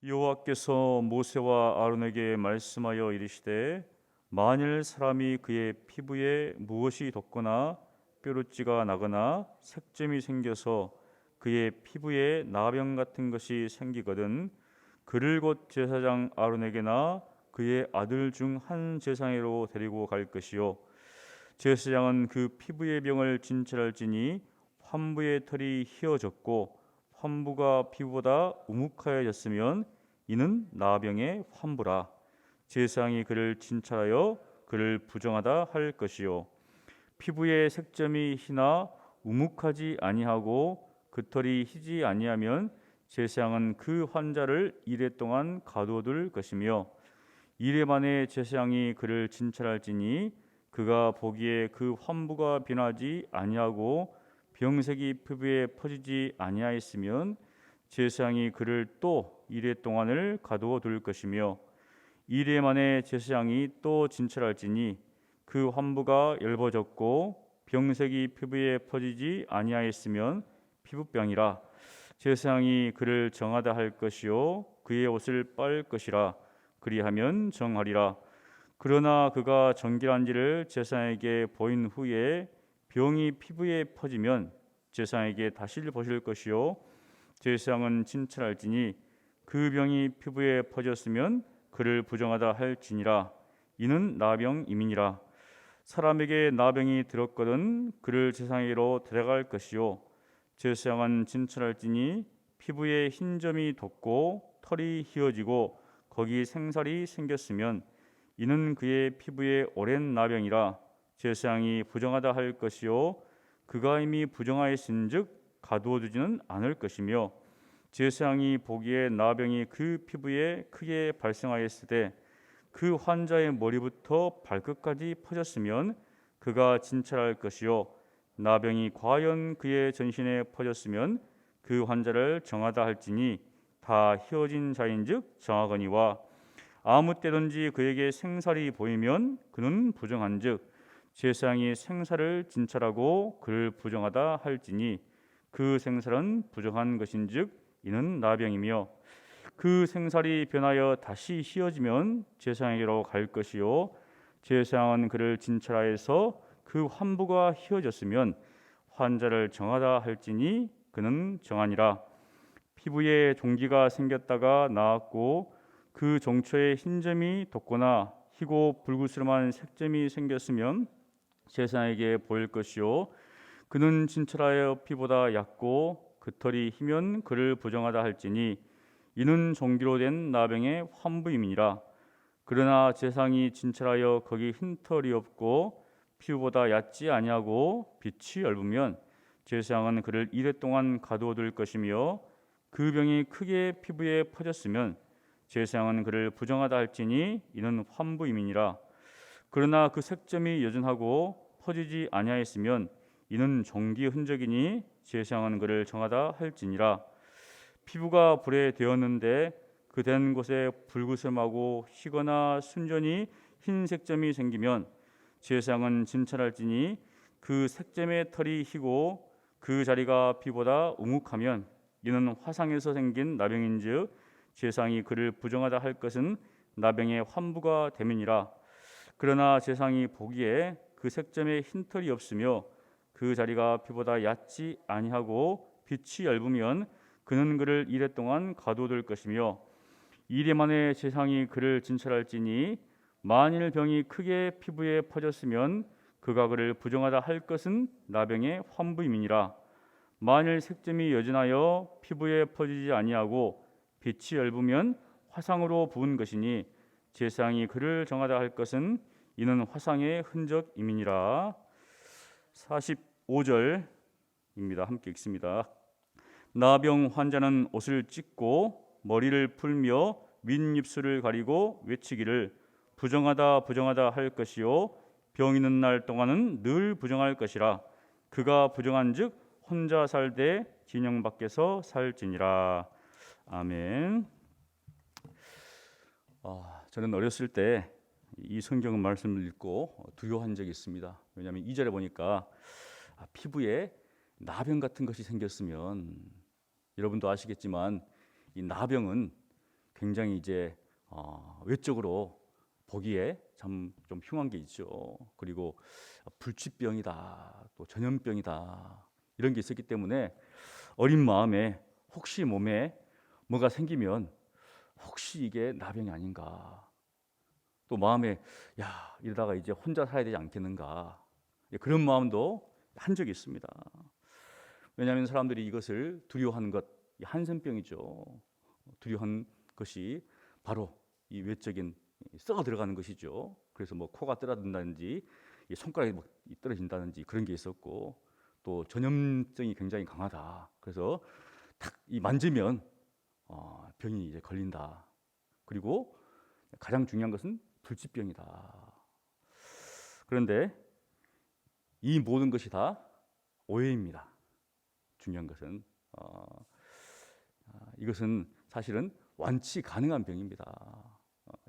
여호와께서 모세와 아론에게 말씀하여 이르시되 만일 사람이 그의 피부에 무엇이 돋거나 뾰루지가 나거나 색점이 생겨서 그의 피부에 나병 같은 것이 생기거든 그를 곧 제사장 아론에게나 그의 아들 중 한 제사장으로 데리고 갈 것이요 제사장은 그 피부의 병을 진찰할지니 환부의 털이 휘어졌고 환부가 피부보다 우묵하여졌으면 이는 나병의 환부라. 제사장이 그를 진찰하여 그를 부정하다 할 것이요 피부의 색점이 희나 우묵하지 아니하고 그 털이 희지 아니하면 제사장은 그 환자를 이레 동안 가두어둘 것이며 이레 만에 제사장이 그를 진찰할지니 그가 보기에 그 환부가 변하지 아니하고 병색이 피부에 퍼지지 아니하였으면 제사장이 그를 또 이레 동안을 가두어 둘 것이며 이레 만에 제사장이 또 진찰할지니 그 환부가 엷어졌고 병색이 피부에 퍼지지 아니하였으면 피부병이라 제사장이 그를 정하다 할 것이요 그의 옷을 빨 것이라 그리하면 정하리라. 그러나 그가 정결한지를 제사장에게 보인 후에 병이 피부에 퍼지면 제사장에게 다시 보실 것이요 제사장은 진찰할지니 그 병이 피부에 퍼졌으면 그를 부정하다 할지니라. 이는 나병임이니라. 사람에게 나병이 들었거든 그를 제사장에게로 데려갈 것이요 제사장은 진찰할지니 피부에 흰 점이 돋고 털이 휘어지고 거기 생살이 생겼으면 이는 그의 피부에 오랜 나병이라. 제사장이 부정하다 할 것이요 그가 이미 부정하였은즉 가두어 두지는 않을 것이며 제사장이 보기에 나병이 그 피부에 크게 발생하였을 때 그 환자의 머리부터 발끝까지 퍼졌으면 그가 진찰할 것이요 나병이 과연 그의 전신에 퍼졌으면 그 환자를 정하다 할지니 다 휘어진 자인즉 정하거니와 아무 때든지 그에게 생살이 보이면 그는 부정한즉 제사장이 생살을 진찰하고 그를 부정하다 할지니 그 생살은 부정한 것인즉 이는 나병이며 그 생살이 변하여 다시 휘어지면 제사장에게로 갈 것이요 제사장은 그를 진찰하여서 그 환부가 휘어졌으면 환자를 정하다 할지니 그는 정하니라. 피부에 종기가 생겼다가 나았고 그 종초에 흰 점이 돋거나 희고 불구스름한 색점이 생겼으면 제사장에게 보일 것이요 그는 진찰하여 피보다 얕고 그 털이 희면 그를 부정하다 할지니 이는 종기로 된 나병의 환부임이니라. 그러나 제사장이 진찰하여 거기 흰 털이 없고 피부보다 얕지 아니하고 빛이 엷으면 제사장은 그를 이레 동안 가두어 둘 것이며 그 병이 크게 피부에 퍼졌으면 제사장은 그를 부정하다 할지니 이는 환부임이니라. 그러나 그 색점이 여전하고 퍼지지 아니하였으면 이는 종기의 흔적이니 제사장은 그를 정하다 할지니라. 피부가 불에 되었는데 그 된 곳에 불구스름하고 희거나 순전히 흰 색점이 생기면 제사장은 진찰할지니 그 색점의 털이 희고 그 자리가 피보다 우묵하면 이는 화상에서 생긴 나병인즉 제사장이 그를 부정하다 할 것은 나병의 환부가 됨이니라. 그러나 제사장이 보기에 그 색점에 흰 털이 없으며 그 자리가 피보다 얕지 아니하고 빛이 엷으면 그는 그를 이레 동안 가두어둘 것이며 이레 만에 제사장이 그를 진찰할지니 만일 병이 크게 피부에 퍼졌으면 그가 그를 부정하다 할 것은 나병의 환부임이니라. 만일 색점이 여전하여 피부에 퍼지지 아니하고 빛이 엷으면 화상으로 부은 것이니 제사장이 그를 정하다 할 것은 이는 화상의 흔적임이니라. 45절입니다. 함께 읽습니다. 나병 환자는 옷을 찢고 머리를 풀며 윗입술을 가리고 외치기를 부정하다 부정하다 할 것이요 병 있는 날 동안은 늘 부정할 것이라. 그가 부정한즉 혼자 살되 진영 밖에서 살지니라. 아멘. 저는 어렸을 때 이 성경 말씀을 읽고 두려워한 적이 있습니다. 왜냐하면 2절에 보니까 피부에 나병 같은 것이 생겼으면, 여러분도 아시겠지만 이 나병은 굉장히 이제 외적으로 보기에 참 좀 흉한 게 있죠. 그리고 불치병이다, 또 전염병이다 이런 게 있었기 때문에 어린 마음에 혹시 몸에 뭐가 생기면 혹시 이게 나병이 아닌가, 또 마음에 야 이러다가 이제 혼자 살아야 되지 않겠는가, 그런 마음도 한 적이 있습니다. 왜냐하면 사람들이 이것을 두려워하는 것, 이 한센병이죠. 두려워하는 것이 바로 이 외적인 썩어 들어가는 것이죠. 그래서 뭐 코가 떨어진다든지 손가락이 뭐 떨어진다든지 그런 게 있었고, 또 전염성이 굉장히 강하다. 그래서 탁 이 만지면 병이 이제 걸린다. 그리고 가장 중요한 것은 불치병이다. 그런데 이 모든 것이 다 오해입니다. 중요한 것은 이것은 사실은 완치 가능한 병입니다.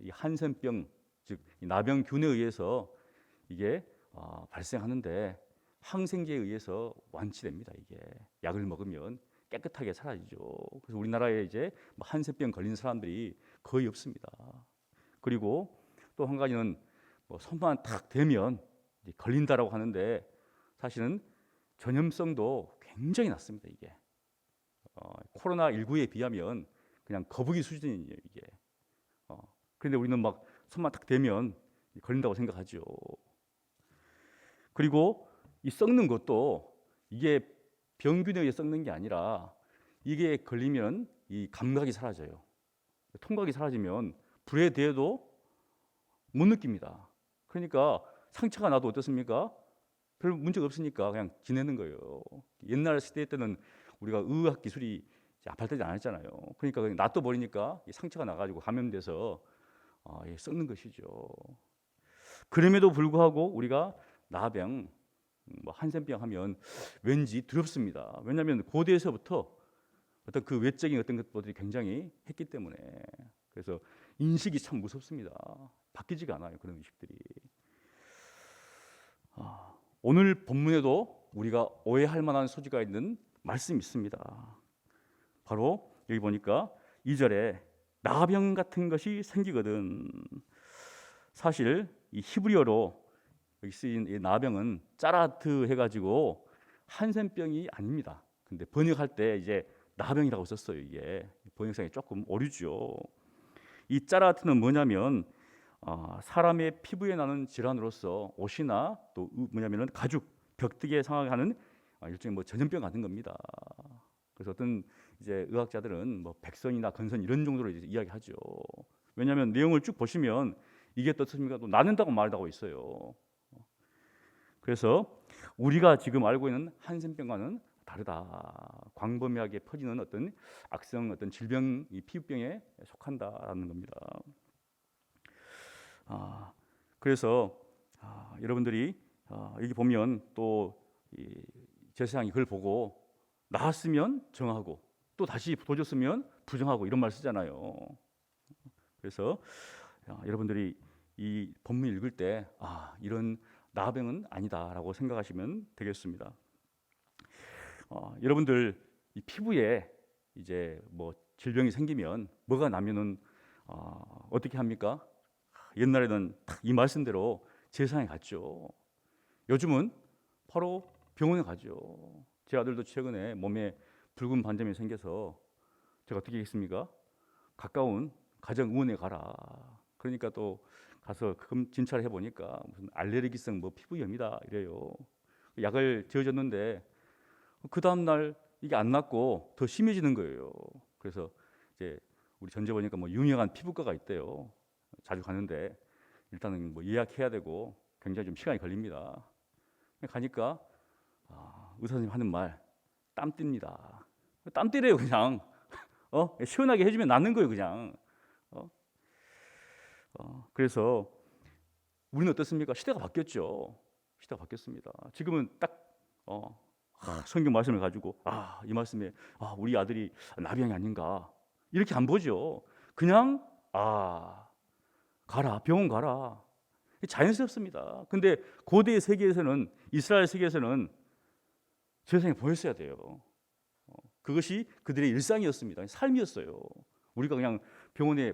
이 한센병, 즉 나병균에 의해서 이게 발생하는데 항생제에 의해서 완치됩니다. 이게 약을 먹으면 깨끗하게 사라지죠. 그래서 우리나라에 이제 한센병 걸린 사람들이 거의 없습니다. 그리고 또 한 가지는 뭐 손만 탁 대면 걸린다라고 하는데 사실은 전염성도 굉장히 낮습니다. 이게 코로나19에 비하면 그냥 거북이 수준이에요. 이게 그런데 우리는 막 손만 탁 대면 걸린다고 생각하죠. 그리고 이 썩는 것도 이게 병균에 의해 썩는 게 아니라 이게 걸리면 이 감각이 사라져요. 통각이 사라지면 불에 대해도 못 느낍니다. 그러니까 상처가 나도 어떻습니까? 별 문제가 없으니까 그냥 지내는 거예요. 옛날 시대 때는 우리가 의학 기술이 발달되지 않았잖아요. 그러니까 그냥 놔둬버리니까 상처가 나가지고 감염돼서 썩는 것이죠. 그럼에도 불구하고 우리가 나병, 한센병 하면 왠지 두렵습니다. 왜냐하면 고대에서부터 어떤 그 외적인 어떤 것들이 굉장히 했기 때문에. 그래서 인식이 참 무섭습니다. 바뀌지가 않아요. 그런 의식들이. 오늘 본문에도 우리가 오해할 만한 소지가 있는 말씀이 있습니다. 바로 여기 보니까 2절에 나병 같은 것이 생기거든. 사실 이 히브리어로 여기 쓰인 이 나병은 짜라트 해가지고 한센병이 아닙니다. 근데 번역할 때 이제 나병이라고 썼어요. 이게 번역상에 조금 오류죠. 이 짜라트는 뭐냐면 사람의 피부에 나는 질환으로서 옷이나 또 뭐냐면은 가죽, 벽뜨기에 상하는 일종의 뭐 전염병 같은 겁니다. 그래서 어떤 이제 의학자들은 뭐 백선이나 건선 이런 정도로 이제 이야기하죠. 왜냐하면 내용을 쭉 보시면 이게 어떻습니까? 또 나는다고 말하고 있어요. 그래서 우리가 지금 알고 있는 한센병과는 다르다. 광범위하게 퍼지는 어떤 악성 어떤 질병, 이 피부병에 속한다라는 겁니다. 그래서 여러분들이 여기 보면 또 제사장이 그걸 보고 나았으면 정하고 또 다시 도졌으면 부정하고 이런 말 쓰잖아요. 그래서 여러분들이 이 본문 읽을 때 이런 나병은 아니다라고 생각하시면 되겠습니다. 여러분들 이 피부에 이제 뭐 질병이 생기면 뭐가 나면은 어떻게 합니까? 옛날에는 딱 이 말씀대로 제사장에 갔죠. 요즘은 바로 병원에 가죠. 제 아들도 최근에 몸에 붉은 반점이 생겨서 제가 어떻게 했습니까? 가까운 가정의원에 가라. 그러니까 또 가서 진찰을 해보니까 무슨 알레르기성 뭐 피부염이다 이래요. 약을 지어줬는데 그 다음 날 이게 안 낫고 더 심해지는 거예요. 그래서 이제 우리 전제 보니까 뭐 유명한 피부과가 있대요. 자주 가는데 일단은 뭐 예약해야 되고 굉장히 좀 시간이 걸립니다. 가니까 의사 선생님 하는 말 땀 띱니다. 땀 띠래요 그냥. 시원하게 해주면 낫는 거예요 그냥. 그래서 우리는 어떻습니까? 시대가 바뀌었죠. 시대가 바뀌었습니다. 지금은 딱 성경 말씀을 가지고 이 말씀에 우리 아들이 나병이 아닌가 이렇게 안 보죠. 그냥 가라 병원 가라 자연스럽습니다. 근데 고대 세계에서는 이스라엘 세계에서는 세상에 보였어야 돼요. 그것이 그들의 일상이었습니다. 삶이었어요. 우리가 그냥 병원에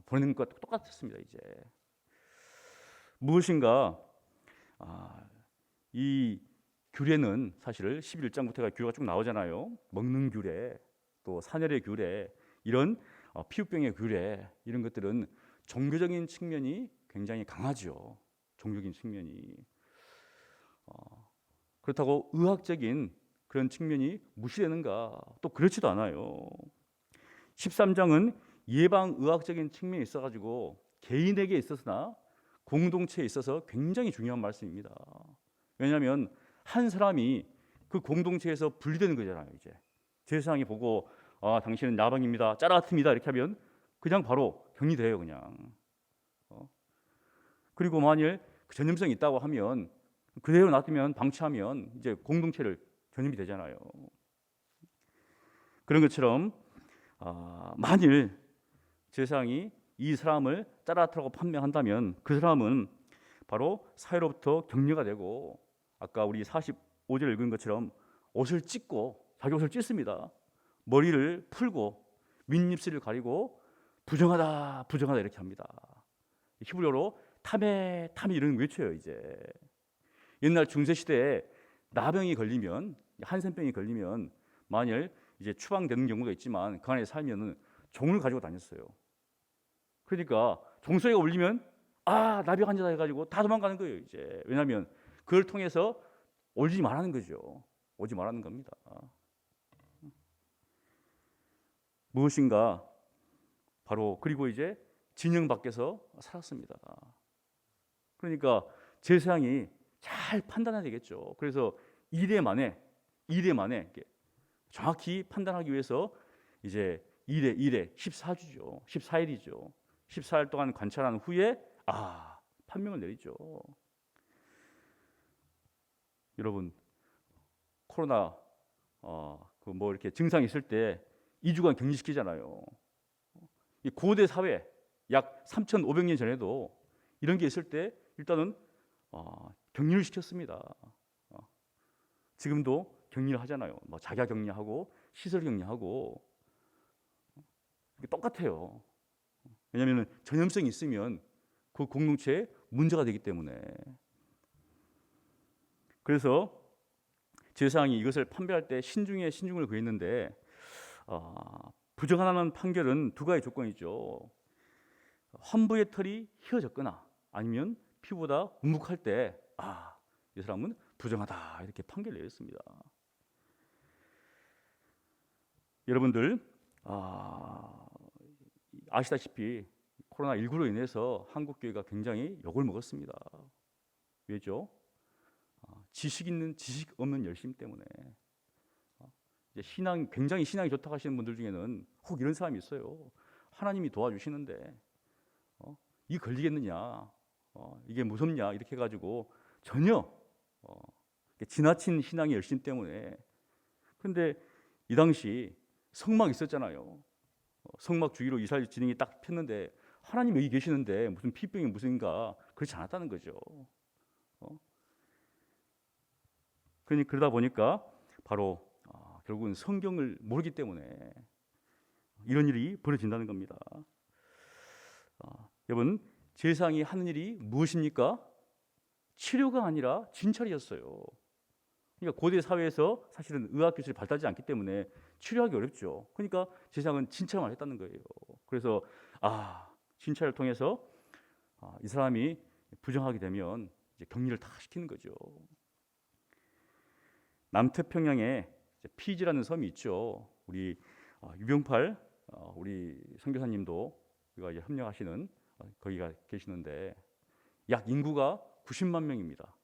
보내는 것과 똑같았습니다. 이제 무엇인가 이 규례는 사실 11장부터가 규례가 쭉 나오잖아요. 먹는 규례, 또 산열의 규례, 이런 피부병의 규례, 이런 것들은 종교적인 측면이 굉장히 강하죠. 종교적인 측면이. 그렇다고 의학적인 그런 측면이 무시되는가? 또 그렇지도 않아요. 13장은 예방의학적인 측면이 있어가지고 개인에게 있어서나 공동체에 있어서 굉장히 중요한 말씀입니다. 왜냐하면 한 사람이 그 공동체에서 분리되는 거잖아요. 이제 제사장이 보고 당신은 나방입니다, 짜라트입니다 이렇게 하면 그냥 바로 격리돼요. 그냥. 그리고 만일 전염성이 있다고 하면 그대로 놔두면 방치하면 이제 공동체를 전염이 되잖아요. 그런 것처럼 만일 제사장이 이 사람을 짜라트라고 판명한다면 그 사람은 바로 사회로부터 격리가 되고, 아까 우리 45절 읽은 것처럼 옷을 찢고, 자기 옷을 찢습니다. 머리를 풀고 윗입술을 가리고 부정하다 부정하다 이렇게 합니다. 히브리어로 타메 타메 이런 외쳐요. 이제 옛날 중세 시대에 나병이 걸리면, 한센병이 걸리면 만일 이제 추방되는 경우가 있지만 그 안에 살면은 종을 가지고 다녔어요. 그러니까 종소리가 울리면 나병 환자다 해가지고 다 도망가는 거예요. 이제 왜냐하면 그걸 통해서 오지 말라는 거죠. 오지 말라는 겁니다. 무엇인가 바로 그리고 이제 진영 밖에서 살았습니다. 그러니까 제사장이 잘 판단해야 되겠죠. 그래서 2대 만에 정확히 판단하기 위해서 이제 2대 14주죠. 14일이죠. 14일 동안 관찰한 후에 판명을 내리죠. 여러분, 코로나 이렇게 증상이 있을 때 2주간 격리시키잖아요. 이 고대 사회 약 3,500년 전에도 이런 게 있을 때 일단은 격리를 시켰습니다. 지금도 격리를 하잖아요. 자가 격리하고 시설 격리하고 똑같아요. 왜냐하면 전염성이 있으면 그 공동체에 문제가 되기 때문에. 그래서 제사장이 이것을 판별할 때 신중에 신중을 구했는데 부정하다는 판결은 두 가지 조건이 있죠. 환부의 털이 휘어졌거나 아니면 피부보다 묵묵할 때 이 사람은 부정하다 이렇게 판결을 내렸습니다. 여러분들 아시다시피 코로나19로 인해서 한국교회가 굉장히 욕을 먹었습니다. 왜죠? 지식 있는 지식 없는 열심 때문에. 이제 굉장히 신앙이 좋다고 하시는 분들 중에는 혹 이런 사람이 있어요. 하나님이 도와주시는데 이 걸리겠느냐, 이게 무섭냐 이렇게 해가지고 전혀 지나친 신앙의 열심 때문에. 그런데 이 당시 성막 있었잖아요. 성막 주위로 이스라엘 진영이 딱 폈는데 하나님 여기 계시는데 무슨 피병이 무슨가, 그렇지 않았다는 거죠. 그러다 보니까 바로 결국은 성경을 모르기 때문에 이런 일이 벌어진다는 겁니다. 여러분, 제사장이 하는 일이 무엇입니까? 치료가 아니라 진찰이었어요. 그러니까 고대 사회에서 사실은 의학 기술이 발달하지 않기 때문에 치료하기 어렵죠. 그러니까 제사장은 진찰만 했다는 거예요. 그래서 진찰을 통해서 이 사람이 부정하게 되면 이제 격리를 다 시키는 거죠. 남태평양에 피지라는 섬이 있죠. 우리 유병팔 우리 선교사님도 우리가 이제 협력하시는 거기가 계시는데 약 인구가 90만 명입니다.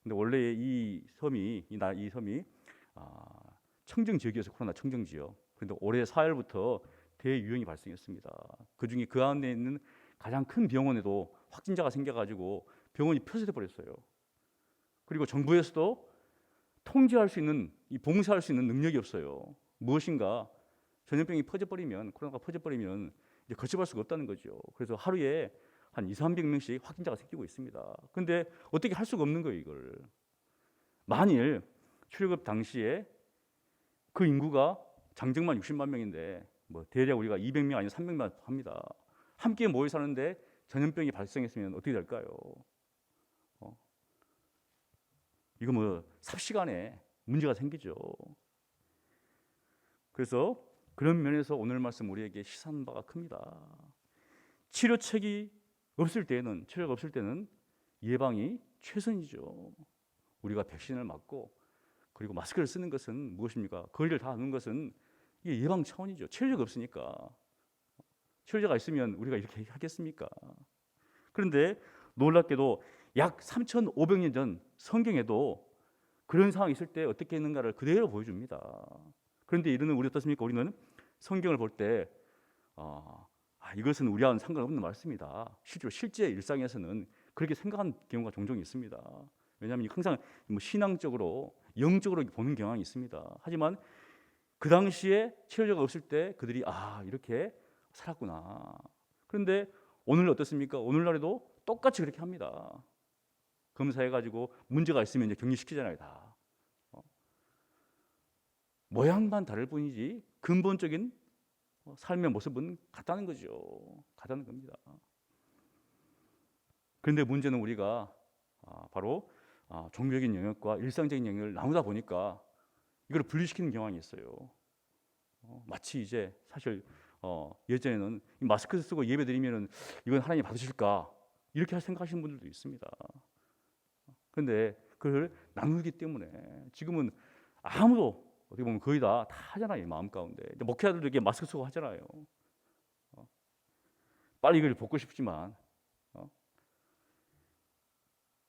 근데 원래 이 섬이 청정 지역이어서 코로나 청정 지역. 그런데 올해 4월부터 대유행이 발생했습니다. 그중에 그 안에 있는 가장 큰 병원에도 확진자가 생겨가지고 병원이 폐쇄돼 버렸어요. 그리고 정부에서도 통제할 수 있는, 봉쇄할 수 있는 능력이 없어요. 무엇인가 전염병이 퍼져버리면, 코로나가 퍼져버리면 이제 거쳐갈 수가 없다는 거죠. 그래서 하루에 한 200~300명씩 확진자가 생기고 있습니다. 그런데 어떻게 할 수가 없는 거예요, 이걸. 만일 출애굽 당시에 그 인구가 장정만 60만 명인데 뭐 대략 우리가 200명 아니면 300명 합니다. 함께 모여 사는데 전염병이 발생했으면 어떻게 될까요? 이거 뭐 삽시간에 문제가 생기죠. 그래서 그런 면에서 오늘 말씀 우리에게 시사하는 바가 큽니다. 치료가 없을 때는 예방이 최선이죠. 우리가 백신을 맞고 그리고 마스크를 쓰는 것은 무엇입니까? 거리를 닿는 것은 이게 예방 차원이죠. 치료제가 없으니까. 치료제가 있으면 우리가 이렇게 하겠습니까? 그런데 놀랍게도 약 3,500년 전 성경에도 그런 상황이 있을 때 어떻게 했는가를 그대로 보여줍니다. 그런데 이르는 우리 어떻습니까? 우리는 성경을 볼 때 이것은 우리와는 상관없는 말씀이다. 실제 일상에서는 그렇게 생각하는 경우가 종종 있습니다. 왜냐하면 항상 뭐 신앙적으로 영적으로 보는 경향이 있습니다. 하지만 그 당시에 치료제가 없을 때 그들이 이렇게 살았구나. 그런데 오늘 어떻습니까? 오늘날에도 똑같이 그렇게 합니다. 검사해가지고 문제가 있으면 이제 격리시키잖아요, 다. 모양만 다를 뿐이지 근본적인 삶의 모습은 같다는 거죠. 같다는 겁니다. 그런데 문제는 우리가 바로 종교적인 영역과 일상적인 영역을 나누다 보니까 이걸 분리시키는 경향이 있어요. 마치 이제 사실 예전에는 마스크 쓰고 예배드리면은 이건 하나님 받으실까 이렇게 생각하시는 분들도 있습니다. 그런데 그걸 나누기 때문에 지금은 아무도 어떻게 보면 거의 다 하잖아요, 마음 가운데. 목회자들도 이렇게 마스크 쓰고 하잖아요. 빨리 이걸 벗고 싶지만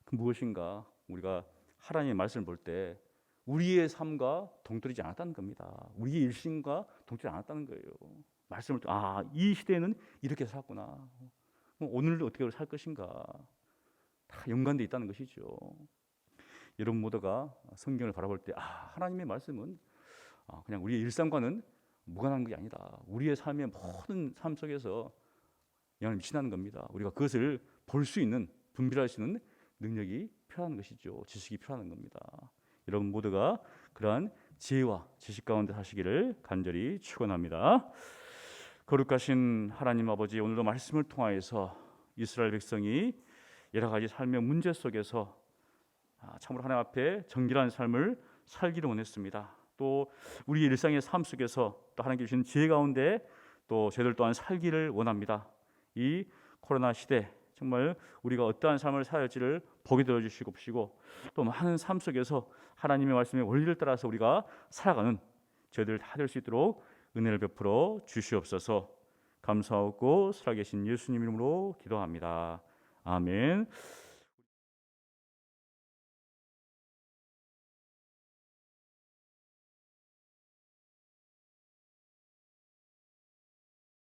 그 무엇인가 우리가 하나님의 말씀을 볼 때 우리의 삶과 동떨어지지 않았다는 겁니다. 우리의 일심과 동떨어지지 않았다는 거예요. 말씀을 이 시대에는 이렇게 살았구나. 오늘도 어떻게 살 것인가 다 연관되어 있다는 것이죠. 여러분 모두가 성경을 바라볼 때 하나님의 말씀은 그냥 우리의 일상과는 무관한 것이 아니다. 우리의 삶의 모든 삶 속에서 영향을 미친다는 겁니다. 우리가 그것을 볼 수 있는, 분별할 수 있는 능력이 필요한 것이죠. 지식이 필요한 겁니다. 여러분 모두가 그러한 지혜와 지식 가운데 사시기를 간절히 축원합니다. 거룩하신 하나님 아버지, 오늘도 말씀을 통하여서 이스라엘 백성이 여러 가지 삶의 문제 속에서 참으로 하나님 앞에 정결한 삶을 살기를 원했습니다. 또 우리 일상의 삶 속에서 또 하나님께 주신 지혜 가운데 또 저희들 또한 살기를 원합니다. 이 코로나 시대 정말 우리가 어떠한 삶을 살아야 할지를 보게 되어주시고 또 많은 삶 속에서 하나님의 말씀의 원리를 따라서 우리가 살아가는 저희들 다 될 수 있도록 은혜를 베풀어 주시옵소서. 감사하고 살아계신 예수님 이름으로 기도합니다. 아멘.